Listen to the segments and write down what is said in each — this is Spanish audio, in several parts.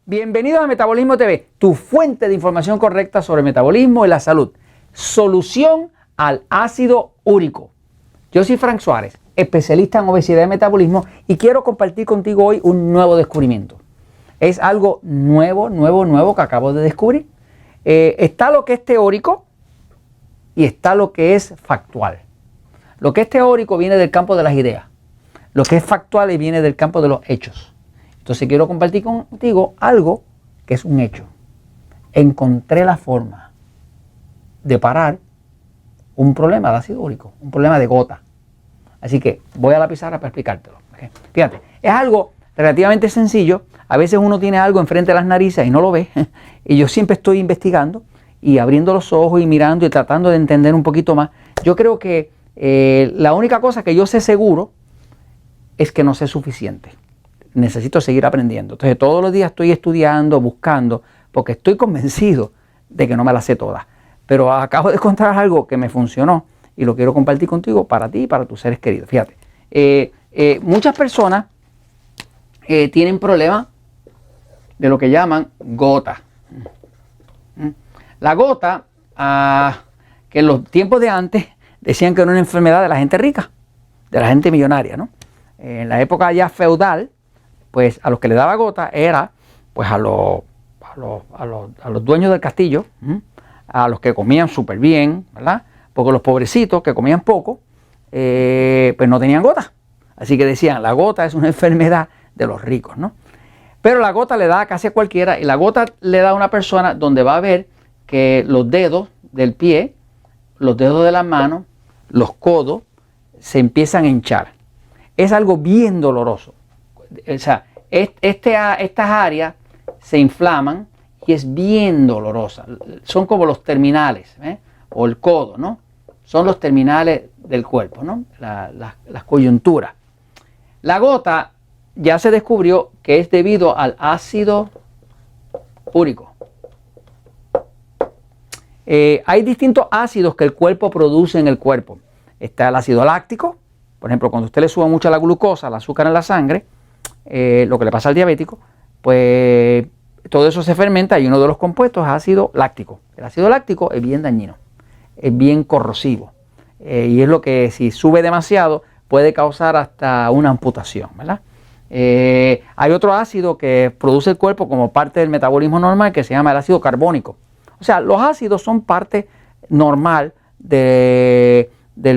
Bienvenido a Metabolismo TV, tu fuente de información correcta sobre el metabolismo y la salud. Solución al ácido úrico. Yo soy Frank Suárez, especialista en obesidad y metabolismo, y quiero compartir contigo hoy un nuevo descubrimiento. Es algo nuevo que acabo de descubrir. Está lo que es teórico y está lo que es factual. Lo que es teórico viene del campo de las ideas. Lo que es factual viene del campo de los hechos. Entonces quiero compartir contigo algo que es un hecho. Encontré la forma de parar un problema de ácido úrico, un problema de gota. Así que voy a la pizarra para explicártelo. ¿Okay? Fíjate, es algo relativamente sencillo. A veces uno tiene algo enfrente de las narices y no lo ve. Y yo siempre estoy investigando y abriendo los ojos y mirando y tratando de entender un poquito más. Yo creo que la única cosa que yo sé seguro es que no sé suficiente. Necesito seguir aprendiendo. Entonces todos los días estoy estudiando, buscando, porque estoy convencido de que no me las sé todas. Pero acabo de encontrar algo que me funcionó y lo quiero compartir contigo para ti y para tus seres queridos. Fíjate, muchas personas tienen problemas de lo que llaman gota. La gota, que en los tiempos de antes decían que era una enfermedad de la gente rica, de la gente millonaria, ¿no? En la época ya feudal, pues a los que le daba gota era pues a los dueños del castillo, a los que comían súper bien, ¿verdad? Porque los pobrecitos que comían poco, pues no tenían gota. Así que decían, la gota es una enfermedad de los ricos, ¿no? Pero la gota le da casi a cualquiera, y la gota le da a una persona donde va a ver que los dedos del pie, los dedos de las manos, los codos, se empiezan a hinchar. Es algo bien doloroso. O sea, estas áreas se inflaman y es bien dolorosa. Son como los terminales, o el codo, ¿no? Son los terminales del cuerpo, ¿no? Las coyunturas. La gota ya se descubrió que es debido al ácido úrico. Hay distintos ácidos que el cuerpo produce en el cuerpo. Está el ácido láctico. Por ejemplo, cuando usted le sube mucho la glucosa, el azúcar en la sangre, lo que le pasa al diabético, pues todo eso se fermenta y uno de los compuestos es ácido láctico. El ácido láctico es bien dañino, es bien corrosivo, y es lo que si sube demasiado puede causar hasta una amputación, ¿verdad? Hay otro ácido que produce el cuerpo como parte del metabolismo normal que se llama el ácido carbónico. O sea, los ácidos son parte normal del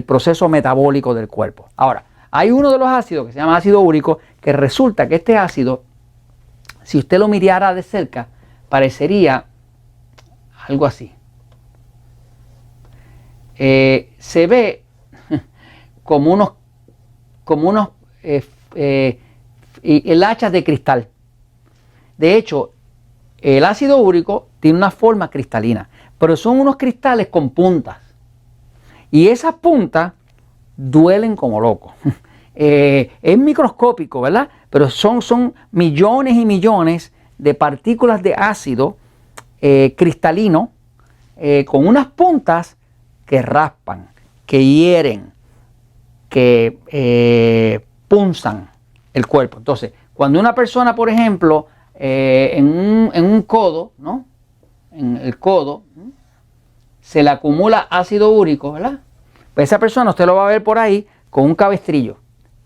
proceso metabólico del cuerpo. Ahora, hay uno de los ácidos que se llama ácido úrico, que resulta que este ácido, si usted lo mirara de cerca, parecería algo así. Se ve como unos hachas de cristal. De hecho, el ácido úrico tiene una forma cristalina, pero son unos cristales con puntas. Y esas puntas duelen como locos. Es microscópico, ¿verdad? Pero son millones y millones de partículas de ácido cristalino con unas puntas que raspan, que hieren, que punzan el cuerpo. Entonces, cuando una persona, por ejemplo, en un codo, ¿no? En el codo, se le acumula ácido úrico, ¿verdad? Pues esa persona usted lo va a ver por ahí con un cabestrillo.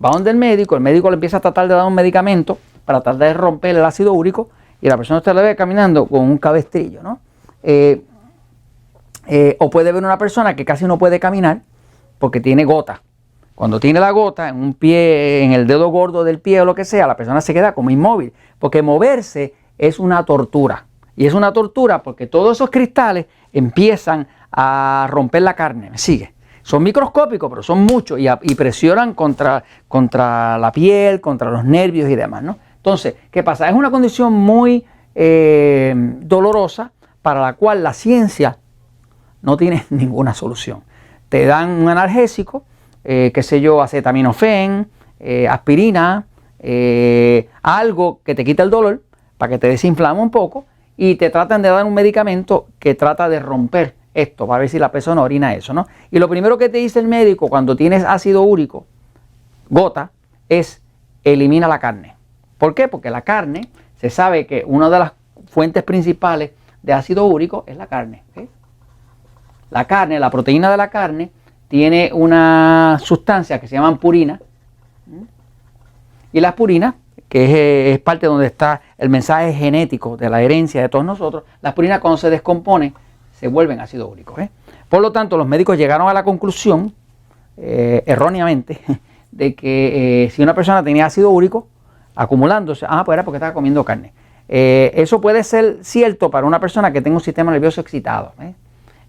Va donde el médico le empieza a tratar de dar un medicamento para tratar de romper el ácido úrico, y la persona usted la ve caminando con un cabestrillo, ¿no? O puede ver una persona que casi no puede caminar porque tiene gota. Cuando tiene la gota en un pie, en el dedo gordo del pie o lo que sea, la persona se queda como inmóvil, porque moverse es una tortura. Y es una tortura porque todos esos cristales empiezan a romper la carne. ¿Me sigue? Son microscópicos, pero son muchos y presionan contra la piel, contra los nervios y demás, ¿no? Entonces, ¿qué pasa? Es una condición muy dolorosa para la cual la ciencia no tiene ninguna solución. Te dan un analgésico, qué sé yo, acetaminofén, aspirina, algo que te quita el dolor para que te desinflame un poco, y te tratan de dar un medicamento que trata de romper esto, para ver si la persona orina eso, ¿no? Y lo primero que te dice el médico cuando tienes ácido úrico, gota, es elimina la carne. ¿Por qué? Porque la carne Se sabe que una de las fuentes principales de ácido úrico es la carne. ¿Okay? La carne, la proteína de la carne, tiene una sustancia que se llama purina. Y las purinas, que es parte donde está el mensaje genético de la herencia de todos nosotros, las purinas cuando se descomponen se vuelven ácido úrico. Por lo tanto, los médicos llegaron a la conclusión, erróneamente, de que si una persona tenía ácido úrico acumulándose, pues era porque estaba comiendo carne. Eso puede ser cierto para una persona que tenga un sistema nervioso excitado,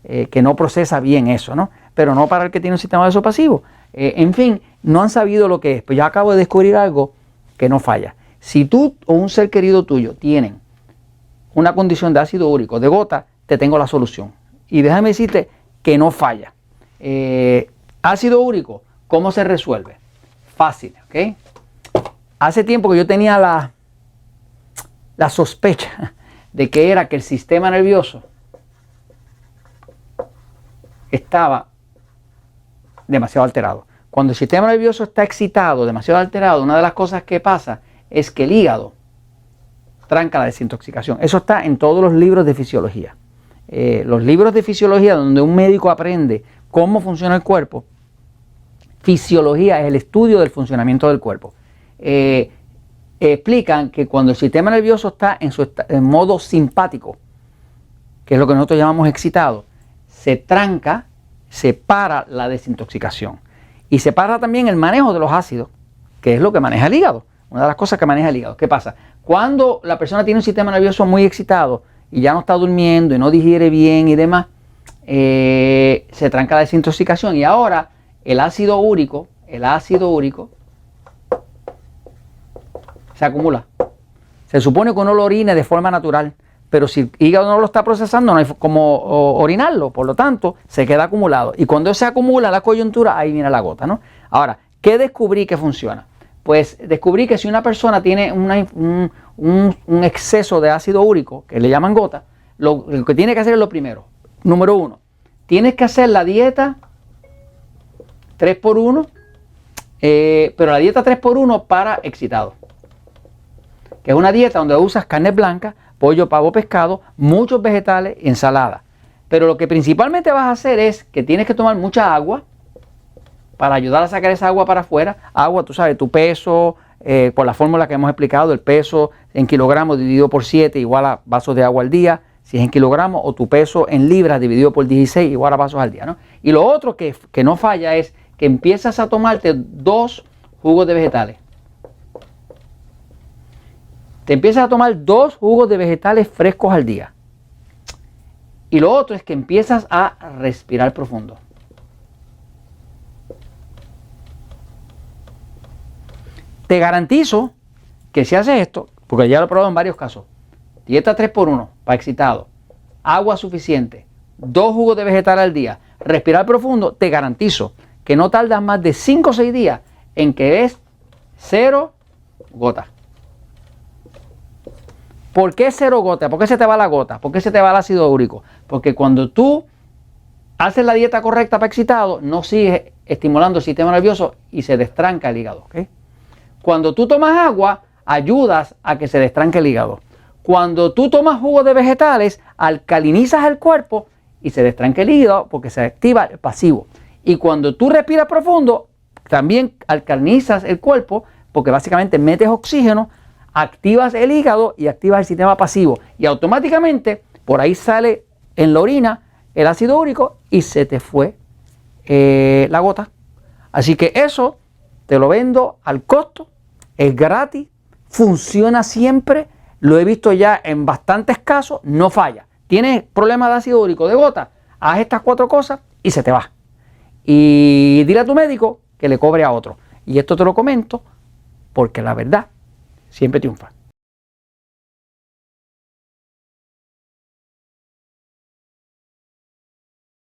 que no procesa bien eso, ¿no? Pero no para el que tiene un sistema nervioso pasivo. En fin, no han sabido lo que es. Pues yo acabo de descubrir algo que no falla. Si tú o un ser querido tuyo tienen una condición de ácido úrico, de gota, te tengo la solución. Y déjame decirte que no falla. Ácido úrico, ¿cómo se resuelve? Fácil, ¿ok? Hace tiempo que yo tenía la sospecha de que era que el sistema nervioso estaba demasiado alterado. Cuando el sistema nervioso está excitado, demasiado alterado, una de las cosas que pasa es que el hígado tranca la desintoxicación. Eso está en todos los libros de fisiología. Los libros de fisiología donde un médico aprende cómo funciona el cuerpo. Fisiología es el estudio del funcionamiento del cuerpo. Explican que cuando el sistema nervioso está en modo simpático, que es lo que nosotros llamamos excitado, se tranca, se para la desintoxicación. Y se para también el manejo de los ácidos, que es lo que maneja el hígado. Una de las cosas que maneja el hígado. ¿Qué pasa? Cuando la persona tiene un sistema nervioso muy excitado y ya no está durmiendo y no digiere bien y demás, se tranca la desintoxicación y ahora el ácido úrico se acumula. Se supone que uno lo orine de forma natural, pero si el hígado no lo está procesando, no hay como orinarlo, por lo tanto, se queda acumulado. Y cuando se acumula la coyuntura, ahí viene la gota, ¿no? Ahora, ¿qué descubrí que funciona? Pues descubrí que si una persona tiene un exceso de ácido úrico, que le llaman gota, lo que tiene que hacer es lo primero. Número 1, tienes que hacer la dieta 3x1, pero la dieta 3x1 para excitado. Que es una dieta donde usas carne blanca, pollo, pavo, pescado, muchos vegetales y ensalada. Pero lo que principalmente vas a hacer es que tienes que tomar mucha agua para ayudar a sacar esa agua para afuera. Agua, tú sabes, tu peso, por la fórmula que hemos explicado, el peso en kilogramos dividido por 7 igual a vasos de agua al día, si es en kilogramos, o tu peso en libras dividido por 16 igual a vasos al día, ¿no? Y lo otro que no falla es que empiezas a tomarte 2 jugos de vegetales. Te empiezas a tomar 2 jugos de vegetales frescos al día. Y lo otro es que empiezas a respirar profundo. Te garantizo que si haces esto, porque ya lo he probado en varios casos, dieta 3x1 para excitado, agua suficiente, 2 jugos de vegetal al día, respirar profundo, te garantizo que no tardas más de 5 o 6 días en que ves 0 gotas. ¿Por qué 0 gotas? ¿Por qué se te va la gota? ¿Por qué se te va el ácido úrico? Porque cuando tú haces la dieta correcta para excitado, no sigues estimulando el sistema nervioso y se destranca el hígado. ¿Okay? Cuando tú tomas agua, ayudas a que se destranque el hígado. Cuando tú tomas jugo de vegetales, alcalinizas el cuerpo y se destranca el hígado porque se activa el pasivo. Y cuando tú respiras profundo, también alcalinizas el cuerpo porque básicamente metes oxígeno, activas el hígado y activas el sistema pasivo. Y automáticamente por ahí sale en la orina el ácido úrico y se te fue la gota. Así que eso te lo vendo al costo, es gratis, funciona siempre, lo he visto ya en bastantes casos, no falla. Tienes problemas de ácido úrico, de gota, haz estas 4 cosas y se te va. Y dile a tu médico que le cobre a otro. Y esto te lo comento porque la verdad siempre triunfa.